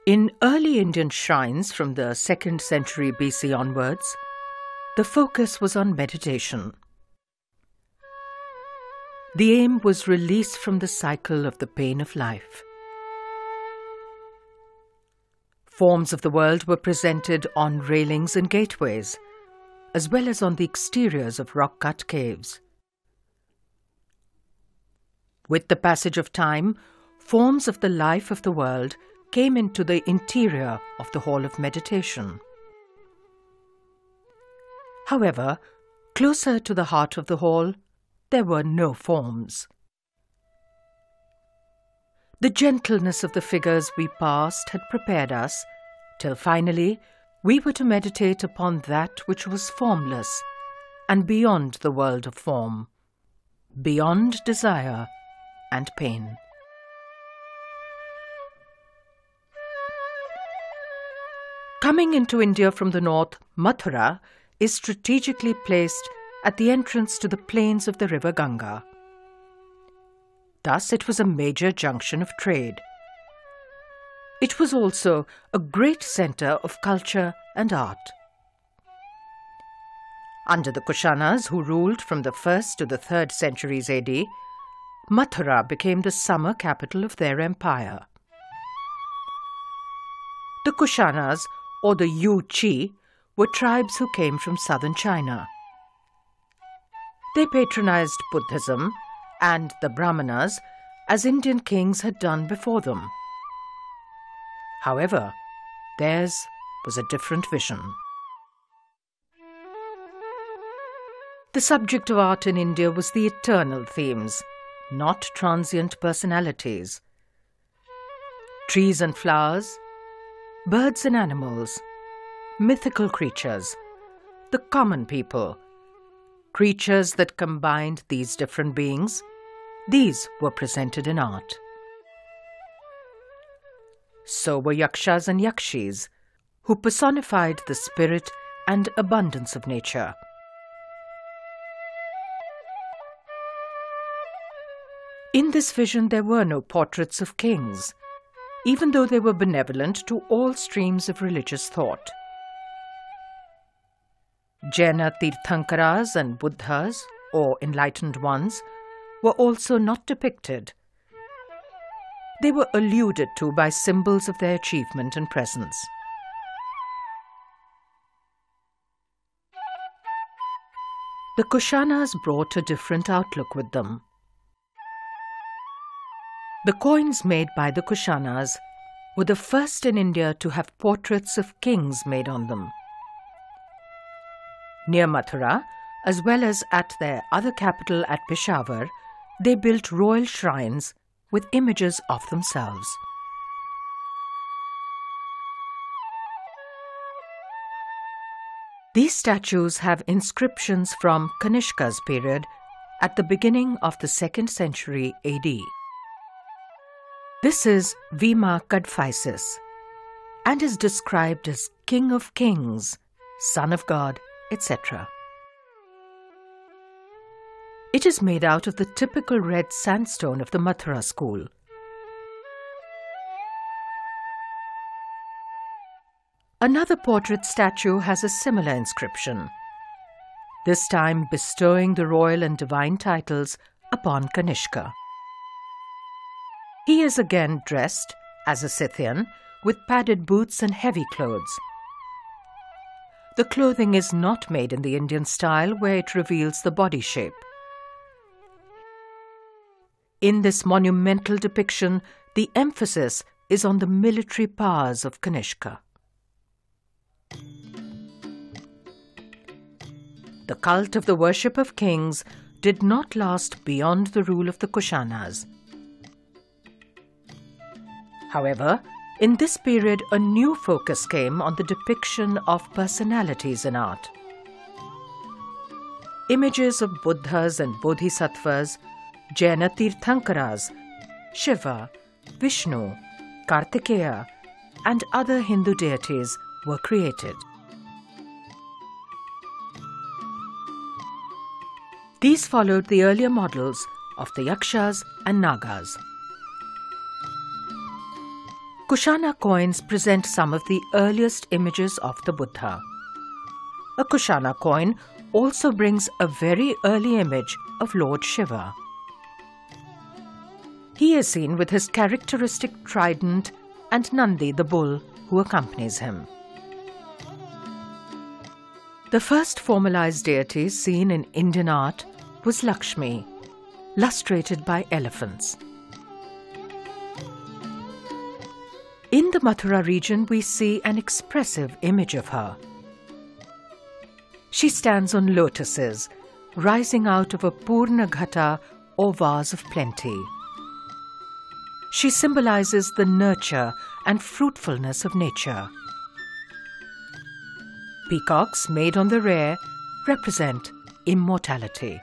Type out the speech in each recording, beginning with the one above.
In early Indian shrines from the 2nd century BC onwards, the focus was on meditation. The aim was release from the cycle of the pain of life. Forms of the world were presented on railings and gateways, as well as on the exteriors of rock-cut caves. With the passage of time, forms of the life of the world came into the interior of the hall of meditation. However, closer to the heart of the hall, there were no forms. The gentleness of the figures we passed had prepared us, till finally we were to meditate upon that which was formless and beyond the world of form, beyond desire and pain. Coming into India from the north, Mathura is strategically placed at the entrance to the plains of the river Ganga. Thus, it was a major junction of trade. It was also a great centre of culture and art. Under the Kushanas, who ruled from the 1st to the 3rd centuries AD, Mathura became the summer capital of their empire. The Kushanas, or the Yu-Chi, were tribes who came from southern China. They patronized Buddhism and the Brahmanas as Indian kings had done before them. However, theirs was a different vision. The subject of art in India was the eternal themes, not transient personalities. Trees and flowers, birds and animals, mythical creatures, the common people, creatures that combined these different beings, these were presented in art. So were yakshas and yakshis, who personified the spirit and abundance of nature. In this vision there were no portraits of kings, even though they were benevolent to all streams of religious thought. Jaina Tirthankaras and Buddhas, or enlightened ones, were also not depicted. They were alluded to by symbols of their achievement and presence. The Kushanas brought a different outlook with them. The coins made by the Kushanas were the first in India to have portraits of kings made on them. Near Mathura, as well as at their other capital at Peshawar, they built royal shrines with images of themselves. These statues have inscriptions from Kanishka's period at the beginning of the 2nd century AD. This is Vima Kadphises and is described as King of Kings, Son of God, etc. It is made out of the typical red sandstone of the Mathura school. Another portrait statue has a similar inscription, this time bestowing the royal and divine titles upon Kanishka. He is again dressed as a Scythian with padded boots and heavy clothes. The clothing is not made in the Indian style where it reveals the body shape. In this monumental depiction, the emphasis is on the military powers of Kanishka. The cult of the worship of kings did not last beyond the rule of the Kushanas. However, in this period, a new focus came on the depiction of personalities in art. Images of Buddhas and Bodhisattvas, Jaina Tirthankaras, Shiva, Vishnu, Kartikeya, and other Hindu deities were created. These followed the earlier models of the Yakshas and Nagas. Kushana coins present some of the earliest images of the Buddha. A Kushana coin also brings a very early image of Lord Shiva. He is seen with his characteristic trident and Nandi the bull who accompanies him. The first formalized deity seen in Indian art was Lakshmi, lustrated by elephants. In the Mathura region, we see an expressive image of her. She stands on lotuses, rising out of a Purna Ghata or vase of plenty. She symbolizes the nurture and fruitfulness of nature. Peacocks made on the rare represent immortality.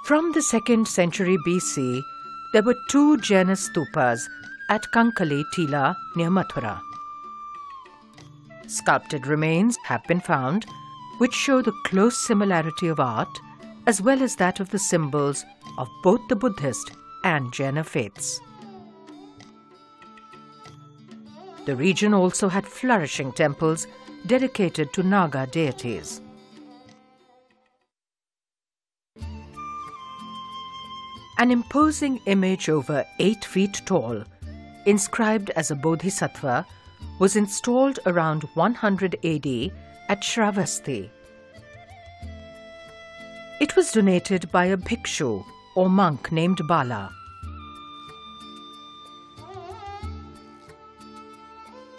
From the 2nd century BC, there were 2 Jaina stupas at Kankali Tila near Mathura. Sculpted remains have been found which show the close similarity of art as well as that of the symbols of both the Buddhist and Jaina faiths. The region also had flourishing temples dedicated to Naga deities. An imposing image over 8 feet tall, inscribed as a bodhisattva, was installed around 100 AD at Shravasti. It was donated by a bhikshu or monk named Bala.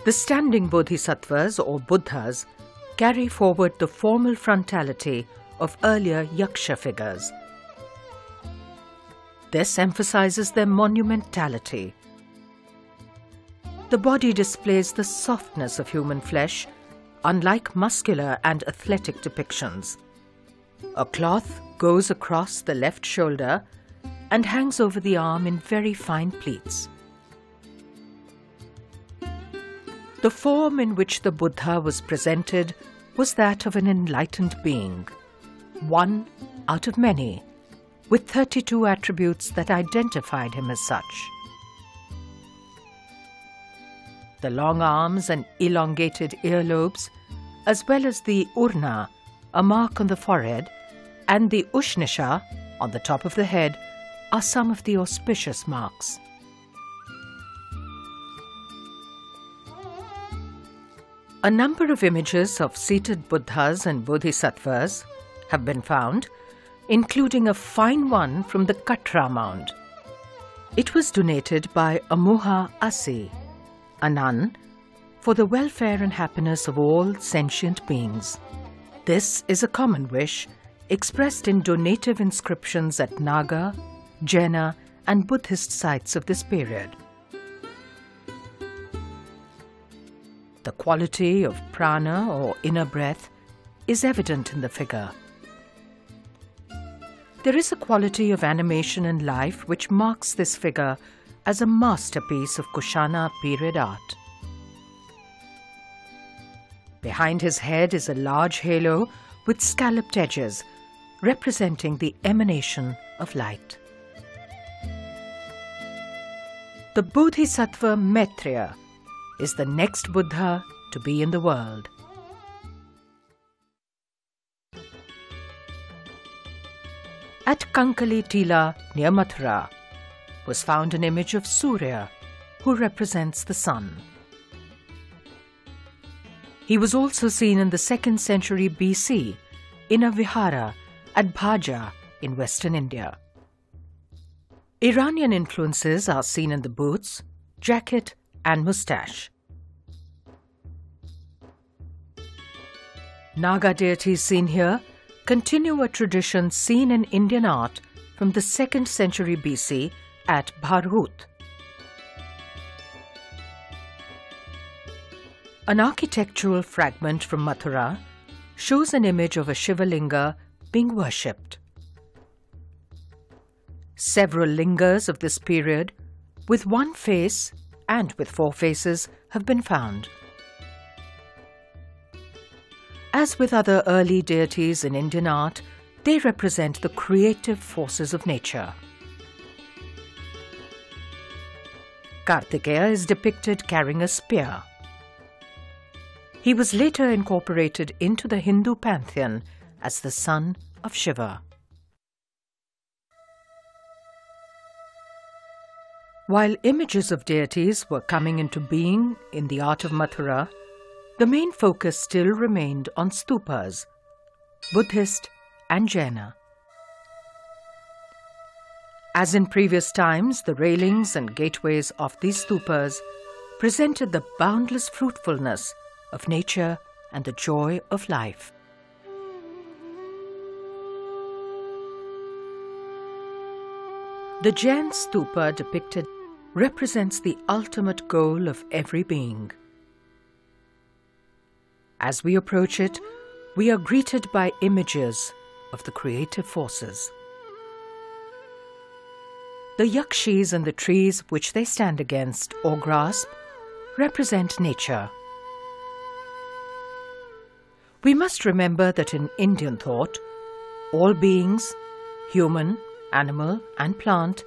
The standing bodhisattvas or Buddhas carry forward the formal frontality of earlier yaksha figures. This emphasizes their monumentality. The body displays the softness of human flesh, unlike muscular and athletic depictions. A cloth goes across the left shoulder and hangs over the arm in very fine pleats. The form in which the Buddha was presented was that of an enlightened being, one out of many, with 32 attributes that identified him as such. The long arms and elongated earlobes, as well as the urna, a mark on the forehead, and the ushnisha, on the top of the head, are some of the auspicious marks. A number of images of seated Buddhas and Bodhisattvas have been found, including a fine one from the Katra mound. It was donated by Amuha Asi, a nun, for the welfare and happiness of all sentient beings. This is a common wish expressed in donative inscriptions at Naga, Jaina, and Buddhist sites of this period. The quality of prana or inner breath is evident in the figure. There is a quality of animation and life which marks this figure as a masterpiece of Kushana period art. Behind his head is a large halo with scalloped edges, representing the emanation of light. The Bodhisattva Maitreya is the next Buddha to be in the world. At Kankali Tila near Mathura was found an image of Surya, who represents the sun. He was also seen in the 2nd century BC in a vihara at Bhaja in western India. Iranian influences are seen in the boots, jacket, and moustache. Naga deities seen here continue a tradition seen in Indian art from the 2nd century BC at Bharhut. An architectural fragment from Mathura shows an image of a Shivalinga being worshipped. Several lingas of this period, with one face and with 4 faces, have been found. As with other early deities in Indian art, they represent the creative forces of nature. Kartikeya is depicted carrying a spear. He was later incorporated into the Hindu pantheon as the son of Shiva. While images of deities were coming into being in the art of Mathura, the main focus still remained on stupas, Buddhist and Jaina. As in previous times, the railings and gateways of these stupas presented the boundless fruitfulness of nature and the joy of life. The Jain stupa depicted represents the ultimate goal of every being. As we approach it, we are greeted by images of the creative forces. The yakshis and the trees which they stand against or grasp represent nature. We must remember that in Indian thought, all beings, human, animal and plant,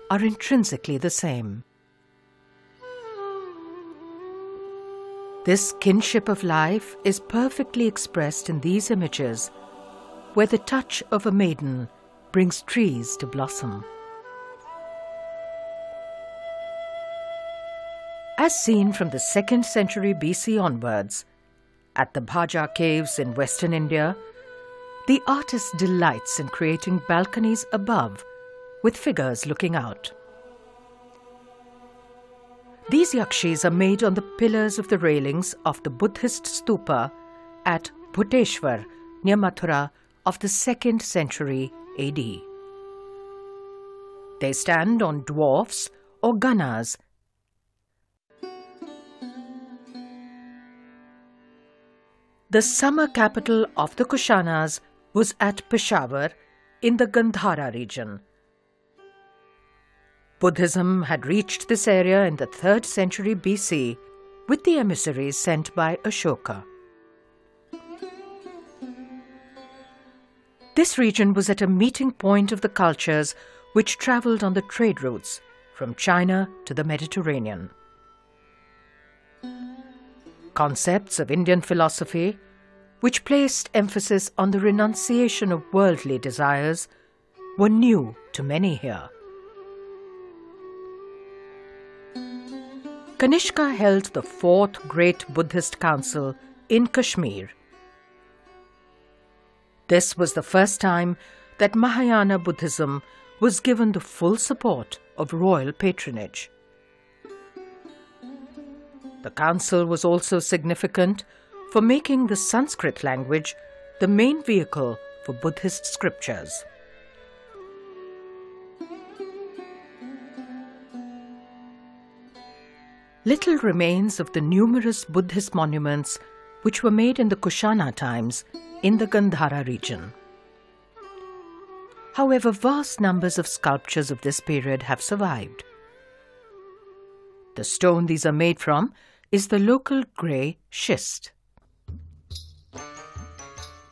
are intrinsically the same. This kinship of life is perfectly expressed in these images, where the touch of a maiden brings trees to blossom. As seen from the 2nd century BC onwards, at the Bhaja caves in Western India, the artist delights in creating balconies above with figures looking out. These yakshis are made on the pillars of the railings of the Buddhist stupa at Bhutteshwar near Mathura of the 2nd century AD. They stand on dwarfs or ganas. The summer capital of the Kushanas was at Peshawar in the Gandhara region. Buddhism had reached this area in the 3rd century BC with the emissaries sent by Ashoka. This region was at a meeting point of the cultures which travelled on the trade routes from China to the Mediterranean. Concepts of Indian philosophy, which placed emphasis on the renunciation of worldly desires, were new to many here. Kanishka held the 4th great Buddhist council in Kashmir. This was the first time that Mahayana Buddhism was given the full support of royal patronage. The council was also significant for making the Sanskrit language the main vehicle for Buddhist scriptures. Little remains of the numerous Buddhist monuments which were made in the Kushana times in the Gandhara region. However, vast numbers of sculptures of this period have survived. The stone these are made from is the local grey schist.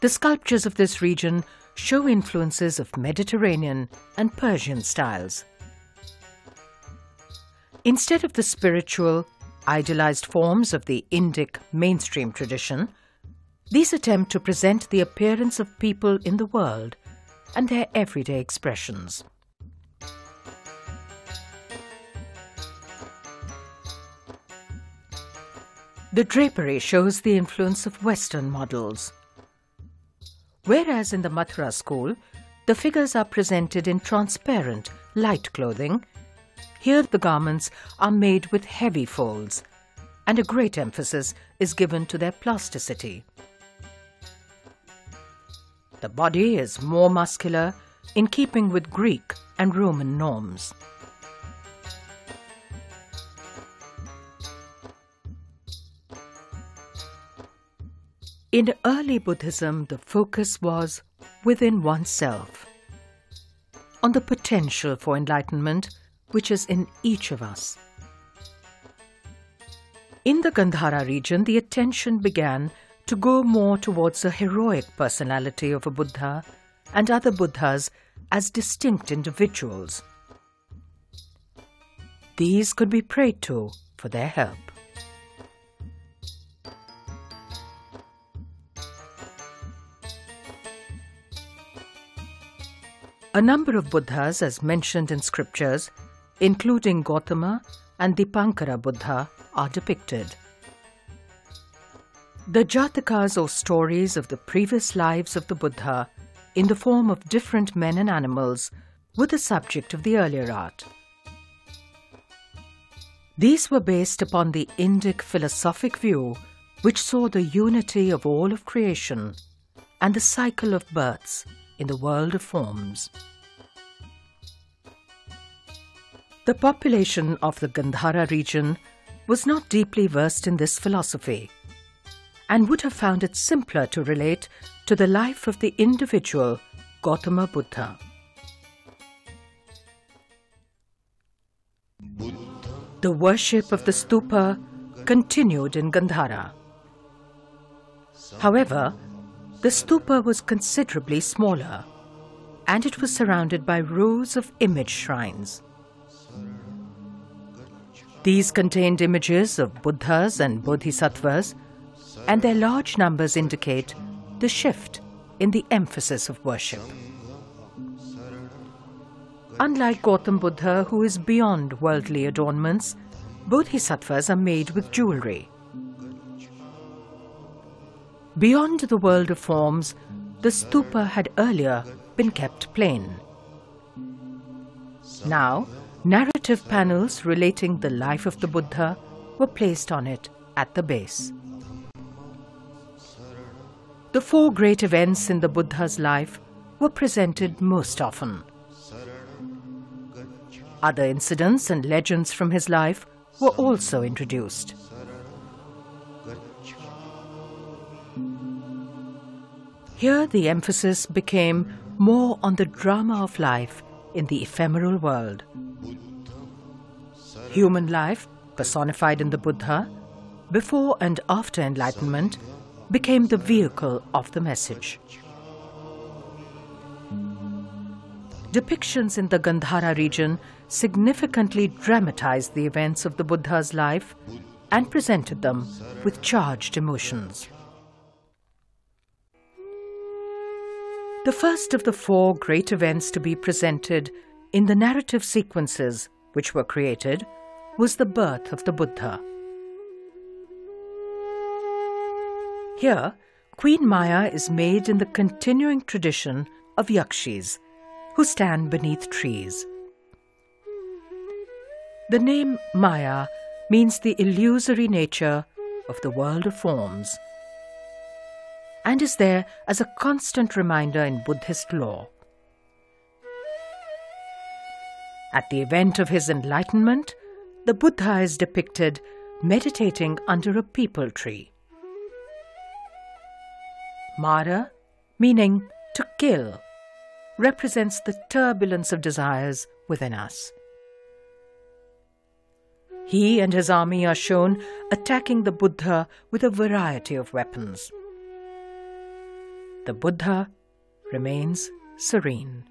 The sculptures of this region show influences of Mediterranean and Persian styles. Instead of the spiritual, idealized forms of the Indic mainstream tradition, these attempt to present the appearance of people in the world and their everyday expressions. The drapery shows the influence of Western models. Whereas in the Mathura school, the figures are presented in transparent, light clothing, here the garments are made with heavy folds, and a great emphasis is given to their plasticity. The body is more muscular, in keeping with Greek and Roman norms. In early Buddhism, the focus was within oneself, on the potential for enlightenment which is in each of us. In the Gandhara region, the attention began to go more towards the heroic personality of a Buddha and other Buddhas as distinct individuals. these could be prayed to for their help. A number of Buddhas, as mentioned in scriptures, including Gautama and Dipankara Buddha, are depicted. The Jatakas, or stories of the previous lives of the Buddha in the form of different men and animals, were the subject of the earlier art. These were based upon the Indic philosophic view, which saw the unity of all of creation and the cycle of births in the world of forms. The population of the Gandhara region was not deeply versed in this philosophy and would have found it simpler to relate to the life of the individual Gautama Buddha. The worship of the stupa continued in Gandhara. However, the stupa was considerably smaller, and it was surrounded by rows of image shrines. These contained images of Buddhas and Bodhisattvas, and their large numbers indicate the shift in the emphasis of worship. Unlike Gautam Buddha, who is beyond worldly adornments, Bodhisattvas are made with jewelry. Beyond the world of forms, the stupa had earlier been kept plain. Now, narrative panels relating the life of the Buddha were placed on it at the base. The four great events in the Buddha's life were presented most often. Other incidents and legends from his life were also introduced. Here the emphasis became more on the drama of life in the ephemeral world. Human life, personified in the Buddha, before and after enlightenment, became the vehicle of the message. Depictions in the Gandhara region significantly dramatized the events of the Buddha's life and presented them with charged emotions. The first of the four great events to be presented in the narrative sequences which were created was the birth of the Buddha. Here, Queen Maya is made in the continuing tradition of Yakshis, who stand beneath trees. The name Maya means the illusory nature of the world of forms, and is there as a constant reminder in Buddhist law. At the event of his enlightenment, the Buddha is depicted meditating under a peepal tree. Mara, meaning to kill, represents the turbulence of desires within us. He and his army are shown attacking the Buddha with a variety of weapons. The Buddha remains serene.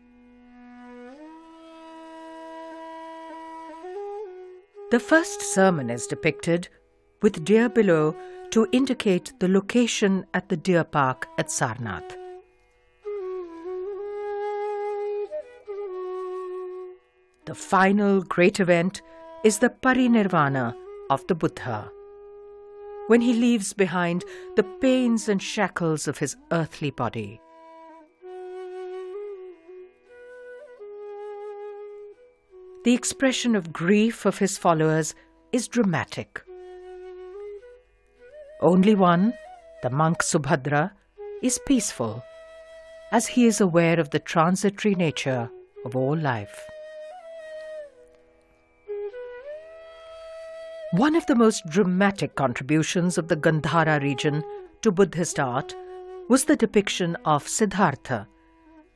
The first sermon is depicted with deer below to indicate the location at the deer park at Sarnath. The final great event is the parinirvana of the Buddha, when he leaves behind the pains and shackles of his earthly body. The expression of grief of his followers is dramatic. Only one, the monk Subhadra, is peaceful, as he is aware of the transitory nature of all life. One of the most dramatic contributions of the Gandhara region to Buddhist art was the depiction of Siddhartha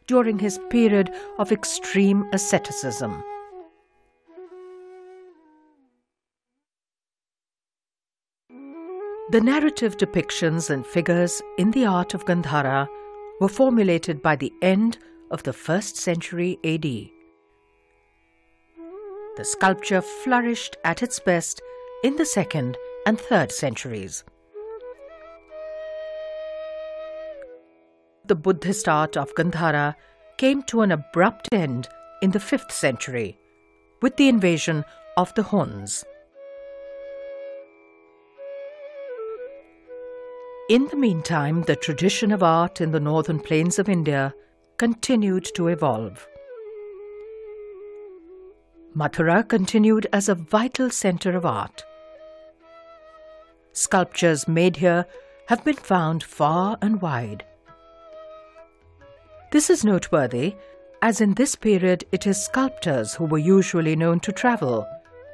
during his period of extreme asceticism. The narrative depictions and figures in the art of Gandhara were formulated by the end of the 1st century AD. the sculpture flourished at its best in the 2nd and 3rd centuries. The Buddhist art of Gandhara came to an abrupt end in the 5th century with the invasion of the Huns. In the meantime, the tradition of art in the northern plains of India continued to evolve. Mathura continued as a vital centre of art. Sculptures made here have been found far and wide. This is noteworthy, as in this period it is sculptors who were usually known to travel,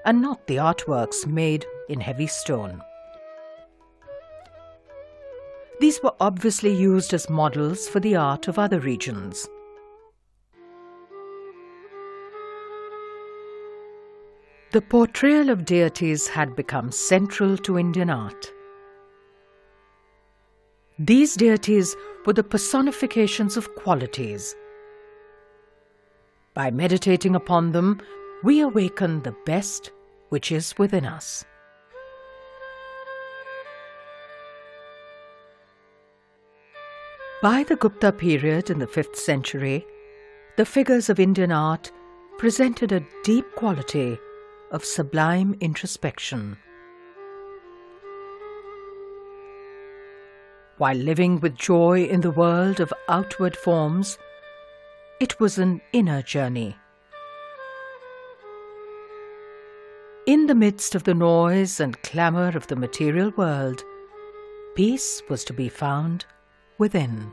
and not the artworks made in heavy stone. These were obviously used as models for the art of other regions. The portrayal of deities had become central to Indian art. These deities were the personifications of qualities. By meditating upon them, we awaken the best which is within us. By the Gupta period in the 5th century, the figures of Indian art presented a deep quality of sublime introspection. While living with joy in the world of outward forms, it was an inner journey. In the midst of the noise and clamour of the material world, peace was to be found within.